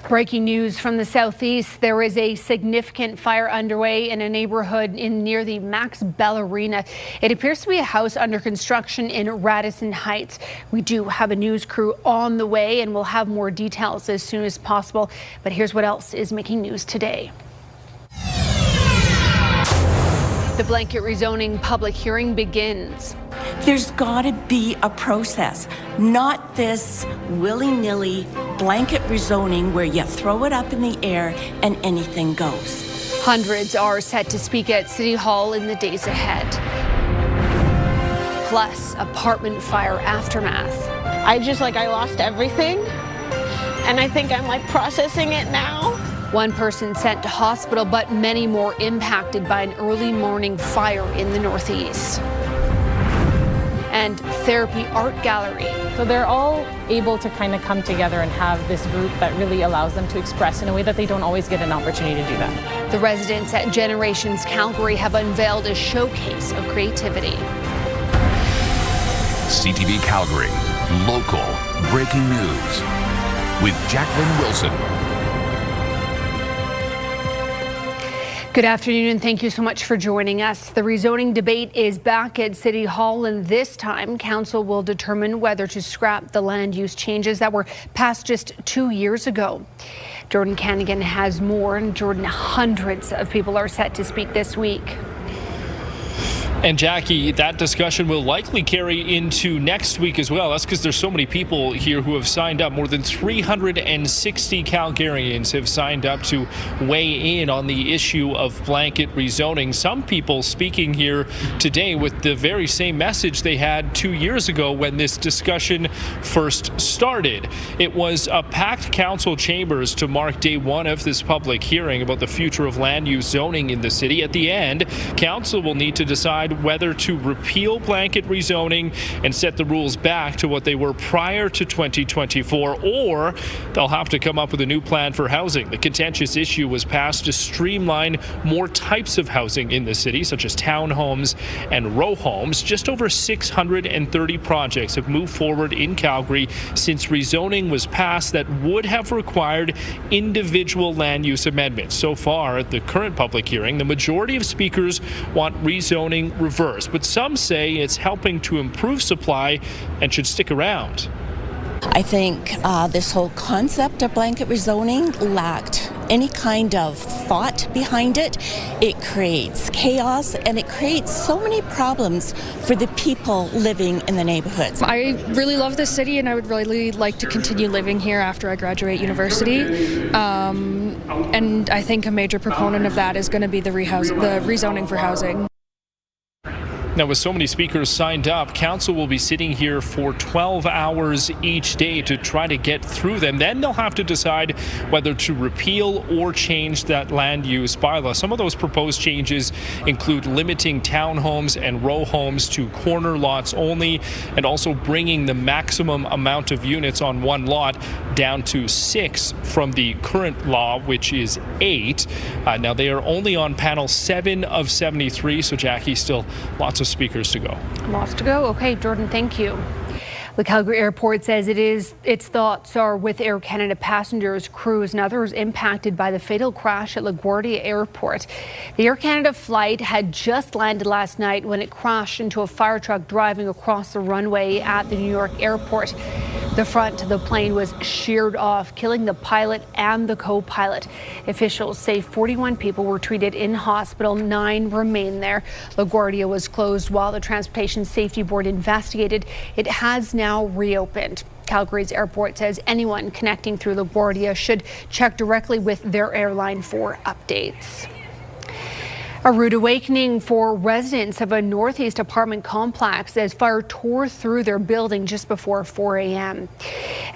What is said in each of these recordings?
Breaking news from the southeast. There is a significant fire underway in a neighborhood near the Max Bell Arena. It appears to be a house under construction in Radisson Heights. We do have a news crew on the way and we'll have more details as soon as possible. But here's what else is making news today. The blanket rezoning public hearing begins. There's got to be a process, not this willy-nilly blanket rezoning where you throw it up in the air and anything goes. Hundreds are set to speak at City Hall in the days ahead. Plus, apartment fire aftermath. I lost everything, and I think I'm processing it now. One person sent to hospital, but many more impacted by an early morning fire in the Northeast. And Therapy Art Gallery. So they're all able to kind of come together and have this group that really allows them to express in a way that they don't always get an opportunity to do that. The residents at Generations Calgary have unveiled a showcase of creativity. CTV Calgary, local breaking news with Jacqueline Wilson. Good afternoon and thank you so much for joining us. The rezoning debate is back at City Hall, and this time Council will determine whether to scrap the land use changes that were passed just 2 years ago. Jordan Canigan has more, and Jordan, hundreds of people are set to speak this week. And Jackie, that discussion will likely carry into next week as well. That's because there's so many people here who have signed up. More than 360 Calgarians have signed up to weigh in on the issue of blanket rezoning. Some people speaking here today with the very same message they had 2 years ago when this discussion first started. It was a packed council chambers to mark day one of this public hearing about the future of land use zoning in the city. At the end, council will need to decide whether to repeal blanket rezoning and set the rules back to what they were prior to 2024, or they'll have to come up with a new plan for housing. The contentious issue was passed to streamline more types of housing in the city, such as townhomes and row homes. Just over 630 projects have moved forward in Calgary since rezoning was passed that would have required individual land use amendments. So far, at the current public hearing, the majority of speakers want rezoning reversed, but some say it's helping to improve supply and should stick around. I think this whole concept of blanket rezoning lacked any kind of thought behind it. It creates chaos and it creates so many problems for the people living in the neighborhoods. I really love this city and I would really like to continue living here after I graduate university. And I think a major proponent of that is going to be the rezoning for housing. Now, with so many speakers signed up, council will be sitting here for 12 hours each day to try to get through them. Then they'll have to decide whether to repeal or change that land use bylaw. Some of those proposed changes include limiting townhomes and row homes to corner lots only, and also bringing the maximum amount of units on one lot down to 6 from the current law, which is 8. Now, they are only on panel 7 of 73, so Jackie, still lots of speakers to go. Lots to go. Okay, Jordan, thank you. The Calgary Airport says its thoughts are with Air Canada passengers, crews, and others impacted by the fatal crash at LaGuardia Airport. The Air Canada flight had just landed last night when it crashed into a fire truck driving across the runway at the New York airport. The front of the plane was sheared off, killing the pilot and the co-pilot. Officials say 41 people were treated in hospital, 9 remain there. LaGuardia was closed while the Transportation Safety Board investigated. It has now reopened. Calgary's airport says anyone connecting through LaGuardia should check directly with their airline for updates. A rude awakening for residents of a northeast apartment complex as fire tore through their building just before 4 a.m.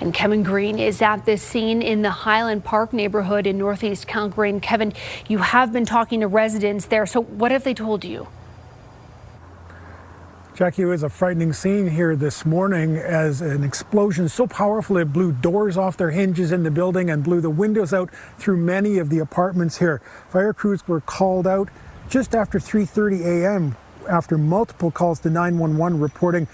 And Kevin Green is at this scene in the Highland Park neighborhood in northeast Calgary. And Kevin, you have been talking to residents there, so what have they told you? Jackie, it was a frightening scene here this morning as an explosion so powerful it blew doors off their hinges in the building and blew the windows out through many of the apartments here. Fire crews were called out just after 3:30 a.m. after multiple calls to 911 reporting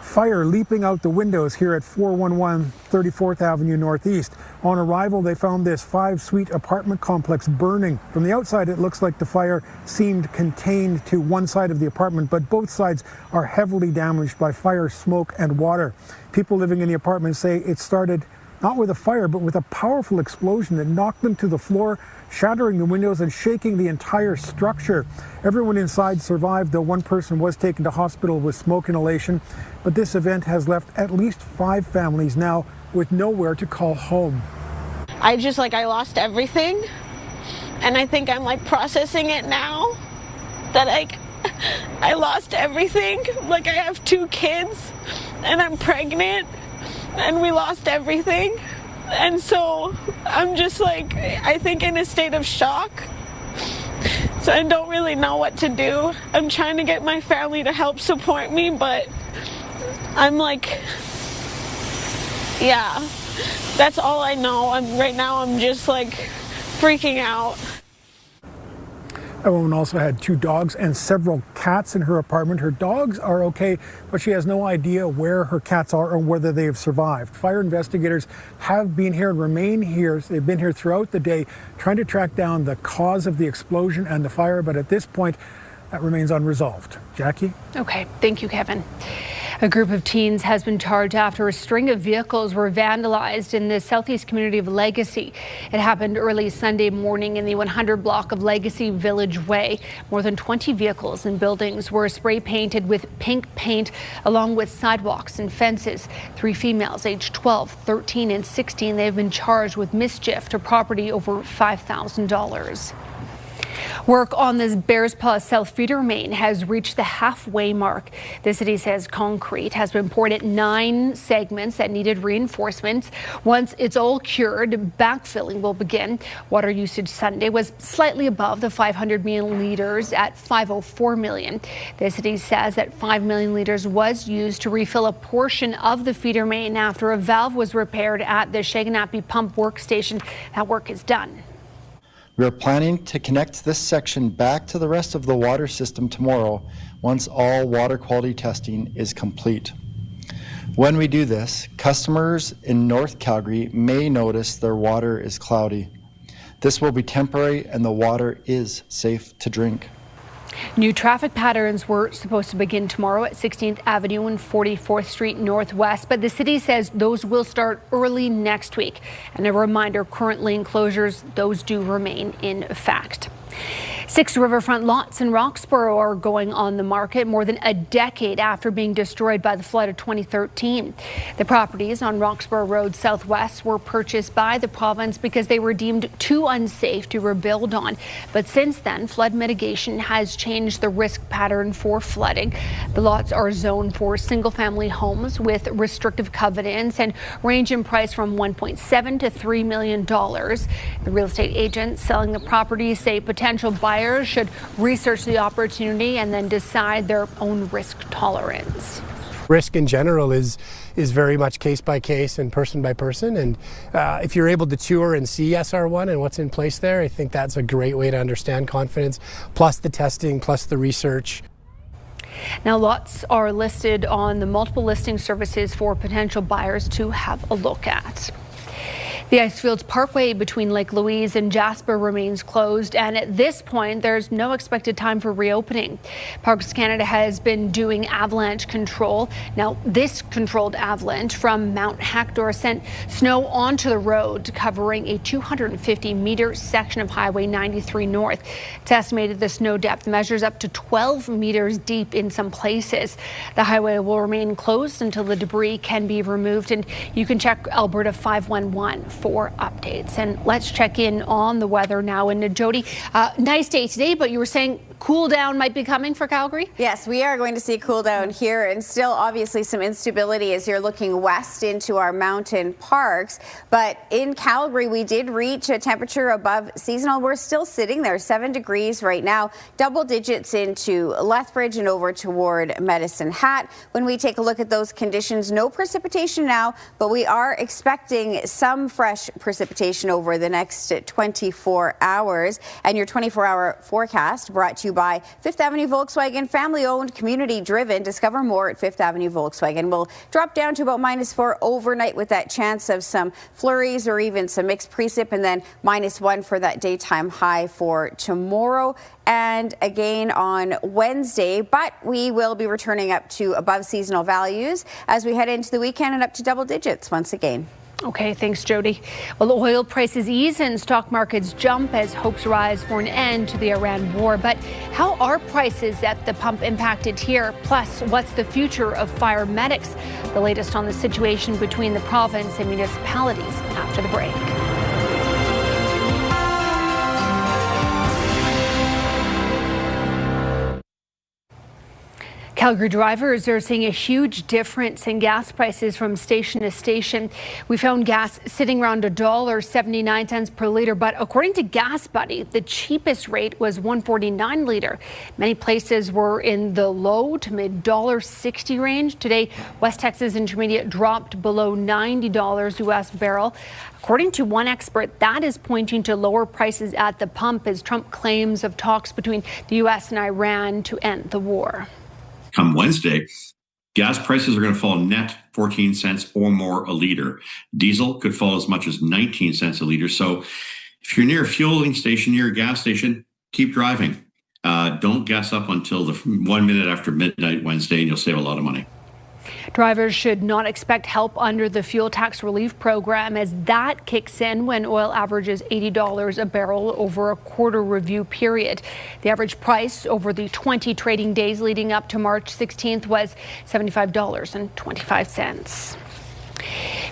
Fire leaping out the windows here at 411 34th Avenue Northeast. On arrival, they found this 5-suite apartment complex burning. From the outside, it looks like the fire seemed contained to one side of the apartment, but both sides are heavily damaged by fire, smoke, and water. People living in the apartment say it started not with a fire, but with a powerful explosion that knocked them to the floor, shattering the windows and shaking the entire structure. Everyone inside survived, though one person was taken to hospital with smoke inhalation. But this event has left at least 5 families now with nowhere to call home. I lost everything. And I think I'm processing it now. That I lost everything. I have 2 kids and I'm pregnant. And we lost everything. And so I'm I think in a state of shock. So I don't really know what to do. I'm trying to get my family to help support me, but I'm yeah, that's all I know. Right now I'm just freaking out. That woman also had 2 dogs and several cats in her apartment. Her dogs are okay, but she has no idea where her cats are or whether they have survived. Fire investigators have been here and remain here. They've been here throughout the day trying to track down the cause of the explosion and the fire, but at this point, that remains unresolved. Jackie? Okay, thank you, Kevin. A group of teens has been charged after a string of vehicles were vandalized in the southeast community of Legacy. It happened early Sunday morning in the 100 block of Legacy Village Way. More than 20 vehicles and buildings were spray painted with pink paint, along with sidewalks and fences. 3 females aged 12, 13, and 16. They have been charged with mischief to property over $5,000. Work on this Bears Paw South feeder main has reached the halfway mark. The city says concrete has been poured at 9 segments that needed reinforcements. Once it's all cured, backfilling will begin. Water usage Sunday was slightly above the 500 million liters at 504 million. The city says that 5 million liters was used to refill a portion of the feeder main after a valve was repaired at the Shaganappi pump workstation. That work is done. We are planning to connect this section back to the rest of the water system tomorrow once all water quality testing is complete. When we do this, customers in North Calgary may notice their water is cloudy. This will be temporary and the water is safe to drink. New traffic patterns were supposed to begin tomorrow at 16th Avenue and 44th Street Northwest, but the city says those will start early next week. And a reminder, current lane closures, those do remain in effect. 6 riverfront lots in Roxborough are going on the market more than a decade after being destroyed by the flood of 2013. The properties on Roxborough Road Southwest were purchased by the province because they were deemed too unsafe to rebuild on. But since then, flood mitigation has changed the risk pattern for flooding. The lots are zoned for single-family homes with restrictive covenants and range in price from $1.7 to $3 million. The real estate agents selling the properties say potential buyers should research the opportunity and then decide their own risk tolerance. Risk in general is very much case by case and person by person, and if you're able to tour and see SR1 and what's in place there, I think that's a great way to understand confidence, plus the testing, plus the research. Now, lots are listed on the multiple listing services for potential buyers to have a look at. The Icefields Parkway between Lake Louise and Jasper remains closed, and at this point there's no expected time for reopening. Parks Canada has been doing avalanche control. Now, this controlled avalanche from Mount Hector sent snow onto the road, covering a 250-meter section of Highway 93 North. It's estimated the snow depth measures up to 12 meters deep in some places. The highway will remain closed until the debris can be removed, and you can check Alberta 511 for updates. And let's check in on the weather now. And Jody, nice day today, but you were saying cool down might be coming for Calgary? Yes, we are going to see cool down here, and still obviously some instability as you're looking west into our mountain parks. But in Calgary, we did reach a temperature above seasonal. We're still sitting there, 7 degrees right now, double digits into Lethbridge and over toward Medicine Hat. When we take a look at those conditions, no precipitation now, but we are expecting some fresh precipitation over the next 24 hours. And your 24-hour forecast brought to you you by Fifth Avenue Volkswagen, family-owned, community-driven. Discover more at Fifth Avenue Volkswagen. We'll drop down to about -4 overnight with that chance of some flurries or even some mixed precip, and then -1 for that daytime high for tomorrow and again on Wednesday. But we will be returning up to above seasonal values as we head into the weekend and up to double digits once again. Okay, thanks, Jody. Well, oil prices ease and stock markets jump as hopes rise for an end to the Iran war. But how are prices at the pump impacted here? Plus, what's the future of fire medics? The latest on the situation between the province and municipalities after the break. Calgary drivers are seeing a huge difference in gas prices from station to station. We found gas sitting around $1.79 per litre, but according to Gas Buddy, the cheapest rate was $1.49 litre. Many places were in the low to mid $1.60 range. Today, West Texas Intermediate dropped below $90 US barrel. According to one expert, that is pointing to lower prices at the pump as Trump claims of talks between the U.S. and Iran to end the war. Come Wednesday, gas prices are going to fall net 14 cents or more a liter. Diesel could fall as much as 19 cents a liter. So if you're near a fueling station, near a gas station, keep driving. Don't gas up until the 1 minute after midnight Wednesday, and you'll save a lot of money. Drivers should not expect help under the fuel tax relief program, as that kicks in when oil averages $80 a barrel over a quarter review period. The average price over the 20 trading days leading up to March 16th was $75.25.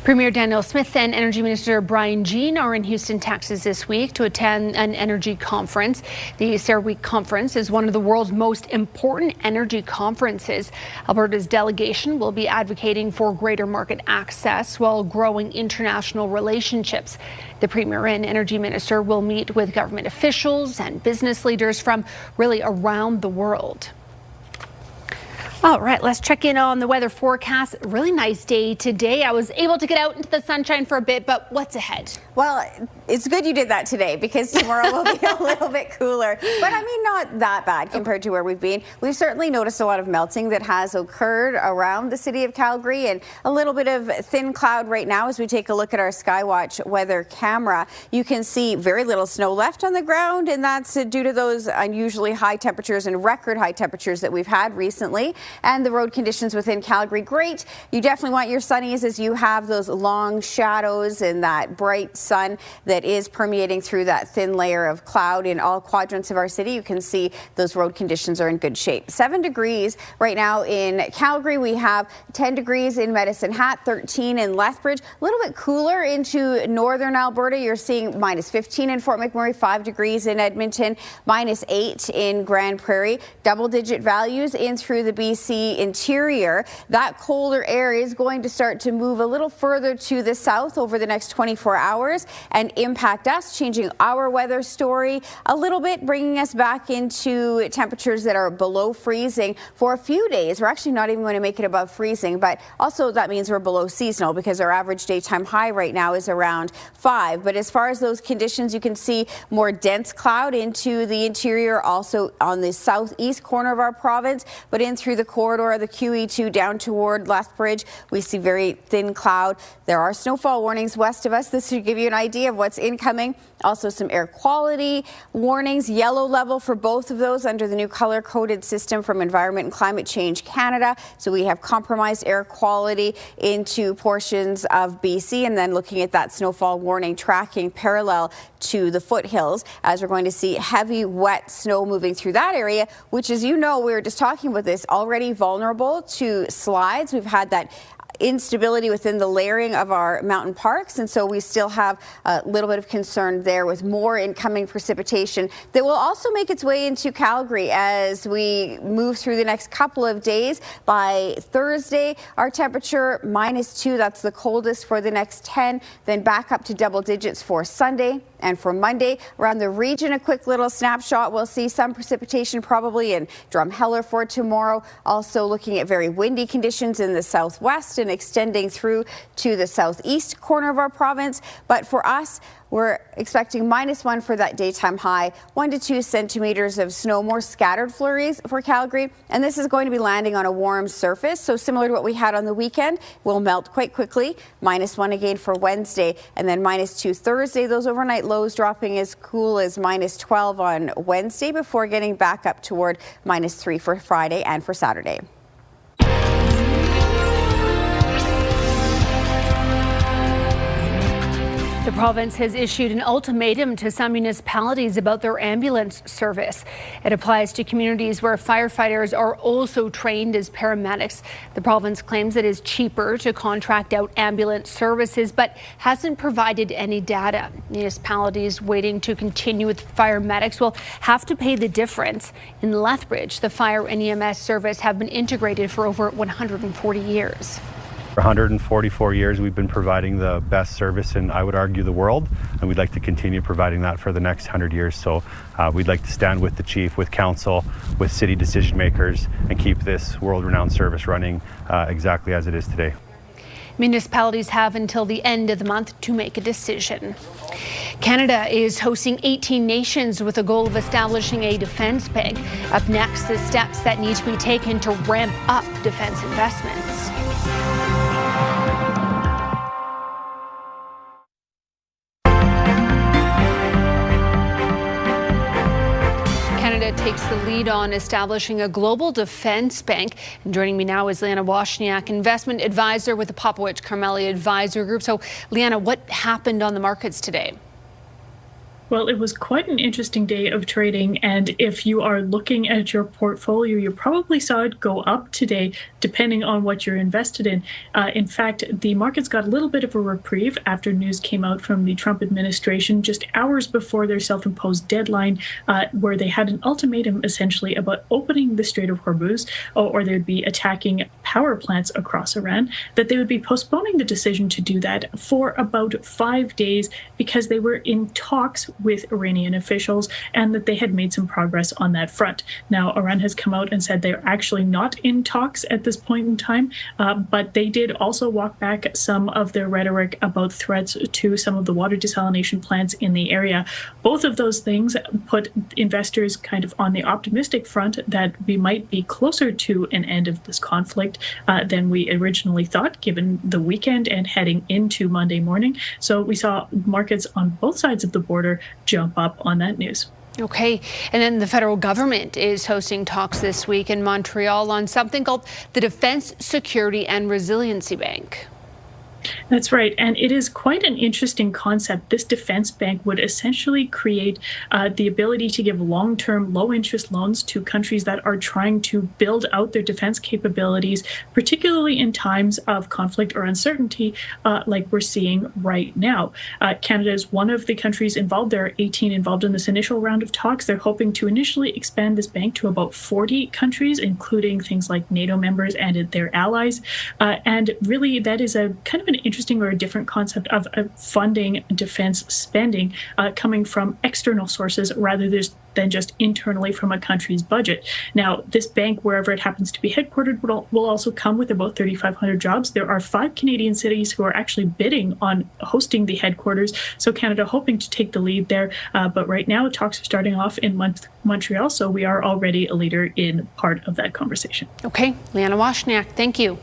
Premier Daniel Smith and Energy Minister Brian Jean are in Houston, Texas this week to attend an energy conference. The CERAWeek conference is one of the world's most important energy conferences. Alberta's delegation will be advocating for greater market access while growing international relationships. The Premier and Energy Minister will meet with government officials and business leaders from really around the world. All right, let's check in on the weather forecast. Really nice day today. I was able to get out into the sunshine for a bit, but what's ahead? Well, it's good you did that today because tomorrow will be a little bit cooler. But I mean, not that bad compared to where we've been. We've certainly noticed a lot of melting that has occurred around the city of Calgary and a little bit of thin cloud right now as we take a look at our Skywatch weather camera. You can see very little snow left on the ground, and that's due to those unusually high temperatures and record high temperatures that we've had recently. And the road conditions within Calgary, great. You definitely want your sunnies as you have those long shadows and that bright sun that is permeating through that thin layer of cloud in all quadrants of our city. You can see those road conditions are in good shape. 7 degrees right now in Calgary. We have 10 degrees in Medicine Hat, 13 in Lethbridge. A little bit cooler into northern Alberta. You're seeing -15 in Fort McMurray, 5 degrees in Edmonton, -8 in Grand Prairie. Double-digit values in through the BC interior. That colder air is going to start to move a little further to the south over the next 24 hours and impact us, changing our weather story a little bit, bringing us back into temperatures that are below freezing for a few days. We're actually not even going to make it above freezing, but also that means we're below seasonal because our average daytime high right now is around 5. But as far as those conditions, you can see more dense cloud into the interior, also on the southeast corner of our province, but in through the corridor of the QE2 down toward Lethbridge, we see very thin cloud. There are snowfall warnings west of us. This should give you an idea of what's incoming. Also some air quality warnings, yellow level for both of those under the new color-coded system from Environment and Climate Change Canada. So we have compromised air quality into portions of BC, and then looking at that snowfall warning tracking parallel to the foothills as we're going to see heavy, wet snow moving through that area, which, as you know, we were just talking about this, already vulnerable to slides. We've had that instability within the layering of our mountain parks, and so we still have a little bit of concern there with more incoming precipitation that will also make its way into Calgary as we move through the next couple of days. By Thursday, our temperature -2, that's the coldest for the next 10, then back up to double digits for Sunday. And for Monday, around the region, a quick little snapshot. We'll see some precipitation probably in Drumheller for tomorrow. Also looking at very windy conditions in the southwest and extending through to the southeast corner of our province. But for us, we're expecting -1 for that daytime high, 1 to 2 centimeters of snow, more scattered flurries for Calgary. And this is going to be landing on a warm surface. So similar to what we had on the weekend, will melt quite quickly. -1 again for Wednesday, and then -2 Thursday. Those overnight lows dropping as cool as -12 on Wednesday before getting back up toward -3 for Friday and for Saturday. The province has issued an ultimatum to some municipalities about their ambulance service. It applies to communities where firefighters are also trained as paramedics. The province claims it is cheaper to contract out ambulance services, but hasn't provided any data. Municipalities waiting to continue with paramedics will have to pay the difference. In Lethbridge, the fire and EMS service have been integrated for over 140 years. For 144 years, we've been providing the best service in, I would argue, the world, and we'd like to continue providing that for the next 100 years. So we'd like to stand with the chief, with council, with city decision makers, and keep this world-renowned service running exactly as it is today. Municipalities have until the end of the month to make a decision. Canada is hosting 18 nations with a goal of establishing a defense bank. Up next, the steps that need to be taken to ramp up defense investments. Canada takes the lead on establishing a global defense bank. And joining me now is Liana Washniak, investment advisor with the Popowich Carmeli Advisor Group. So, Liana, what happened on the markets today? Well, it was quite an interesting day of trading, and if you are looking at your portfolio, you probably saw it go up today, depending on what you're invested in. In fact, the markets got a little bit of a reprieve after news came out from the Trump administration just hours before their self-imposed deadline, where they had an ultimatum essentially about opening the Strait of Hormuz, or they would be attacking power plants across Iran, that they would be postponing the decision to do that for about 5 days because they were in talks with Iranian officials and that they had made some progress on that front. Now, Iran has come out and said they're actually not in talks at this point in time, but they did also walk back some of their rhetoric about threats to some of the water desalination plants in the area. Both of those things put investors kind of on the optimistic front that we might be closer to an end of this conflict than we originally thought, given the weekend and heading into Monday morning. So we saw markets on both sides of the border jump up on that news. Okay. And then the federal government is hosting talks this week in Montreal on something called the Defense, Security and Resiliency Bank. That's right. And it is quite an interesting concept. This defense bank would essentially create the ability to give long-term, low-interest loans to countries that are trying to build out their defense capabilities, particularly in times of conflict or uncertainty like we're seeing right now. Canada is one of the countries involved. There are 18 involved in this initial round of talks. They're hoping to initially expand this bank to about 40 countries, including things like NATO members and their allies. And really, that is a kind of an interesting or a different concept of funding defense spending coming from external sources rather than just internally from a country's budget. Now, this bank, wherever it happens to be headquartered, will also come with about 3,500 jobs. There are 5 Canadian cities who are actually bidding on hosting the headquarters, so Canada hoping to take the lead there. But right now, talks are starting off in Montreal, so we are already a leader in part of that conversation. Okay, Liana Washniak, thank you.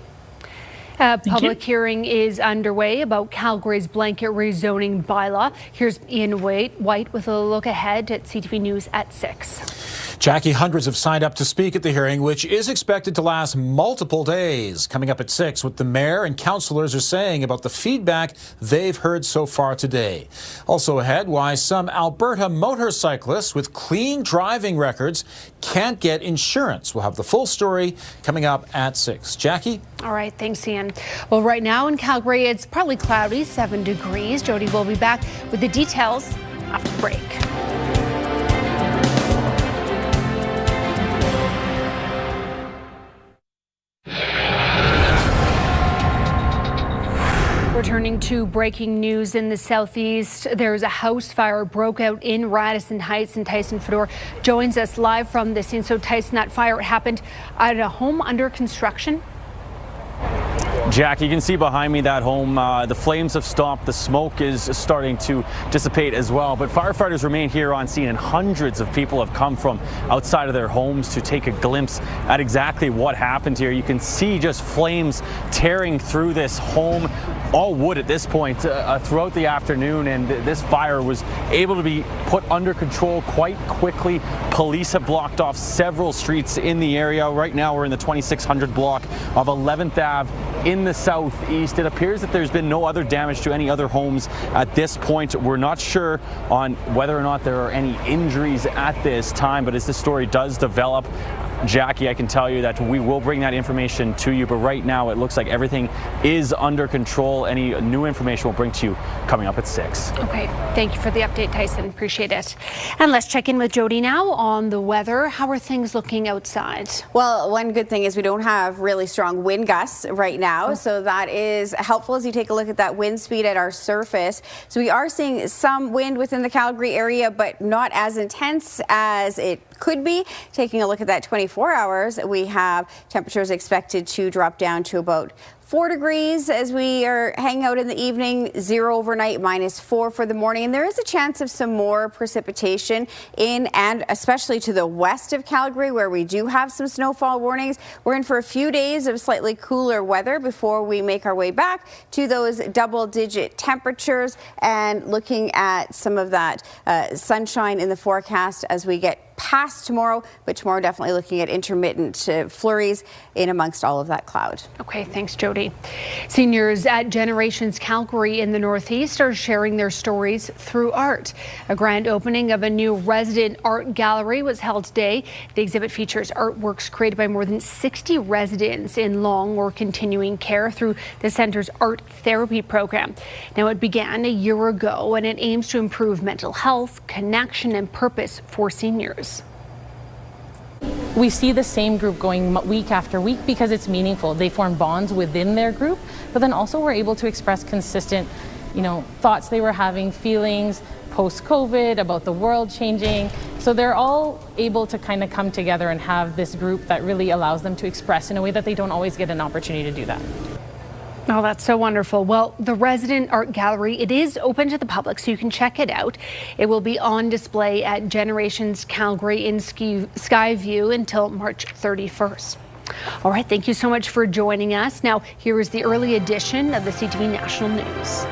A public hearing is underway about Calgary's blanket rezoning bylaw. Here's Ian White with a look ahead at CTV News at 6. Jackie, hundreds have signed up to speak at the hearing, which is expected to last multiple days. Coming up at 6, what the mayor and councillors are saying about the feedback they've heard so far today. Also ahead, why some Alberta motorcyclists with clean driving records can't get insurance. We'll have the full story coming up at 6. Jackie? All right, thanks, Ian. Well, right now in Calgary, it's partly cloudy, 7 degrees. Jody will be back with the details after the break. Returning to breaking news in the southeast, there's a house fire broke out in Radisson Heights, and Tyson Fedor joins us live from the scene. So Tyson, that fire happened at a home under construction? Jack, you can see behind me that home, the flames have stopped, the smoke is starting to dissipate as well, but firefighters remain here on scene, and hundreds of people have come from outside of their homes to take a glimpse at exactly what happened here. You can see just flames tearing through this home, all wood at this point, throughout the afternoon, and this fire was able to be put under control quite quickly. Police have blocked off several streets in the area. Right now we're in the 2600 block of 11th Ave in the southeast. It appears that there's been no other damage to any other homes at this point. We're not sure on whether or not there are any injuries at this time, but as this story does develop, Jackie, I can tell you that we will bring that information to you, but right now it looks like everything is under control. Any new information we'll bring to you coming up at 6. Okay, thank you for the update, Tyson. Appreciate it. And let's check in with Jody now on the weather. How are things looking outside? Well, one good thing is we don't have really strong wind gusts right now, so that is helpful as you take a look at that wind speed at our surface. So we are seeing some wind within the Calgary area, but not as intense as it could be. Taking a look at that 24 hours, we have temperatures expected to drop down to about 4 degrees as we are hanging out in the evening, 0 overnight, -4 for the morning. And there is a chance of some more precipitation in and especially to the west of Calgary, where we do have some snowfall warnings. We're in for a few days of slightly cooler weather before we make our way back to those double-digit temperatures, and looking at some of that sunshine in the forecast as we get past tomorrow, but tomorrow definitely looking at intermittent flurries in amongst all of that cloud. Okay, thanks, Jody. Seniors at Generations Calgary in the Northeast are sharing their stories through art. A grand opening of a new resident art gallery was held today. The exhibit features artworks created by more than 60 residents in long or continuing care through the center's art therapy program. Now, it began a year ago, and it aims to improve mental health, connection, and purpose for seniors. We see the same group going week after week because it's meaningful. They form bonds within their group, but then also we're able to express consistent, thoughts they were having, feelings post-COVID, about the world changing. So they're all able to kind of come together and have this group that really allows them to express in a way that they don't always get an opportunity to do that. Oh, that's so wonderful. Well, the resident art gallery, it is open to the public, so you can check it out. It will be on display at Generations Calgary in Skyview until March 31st. All right, thank you so much for joining us. Now, here is the early edition of the CTV National News.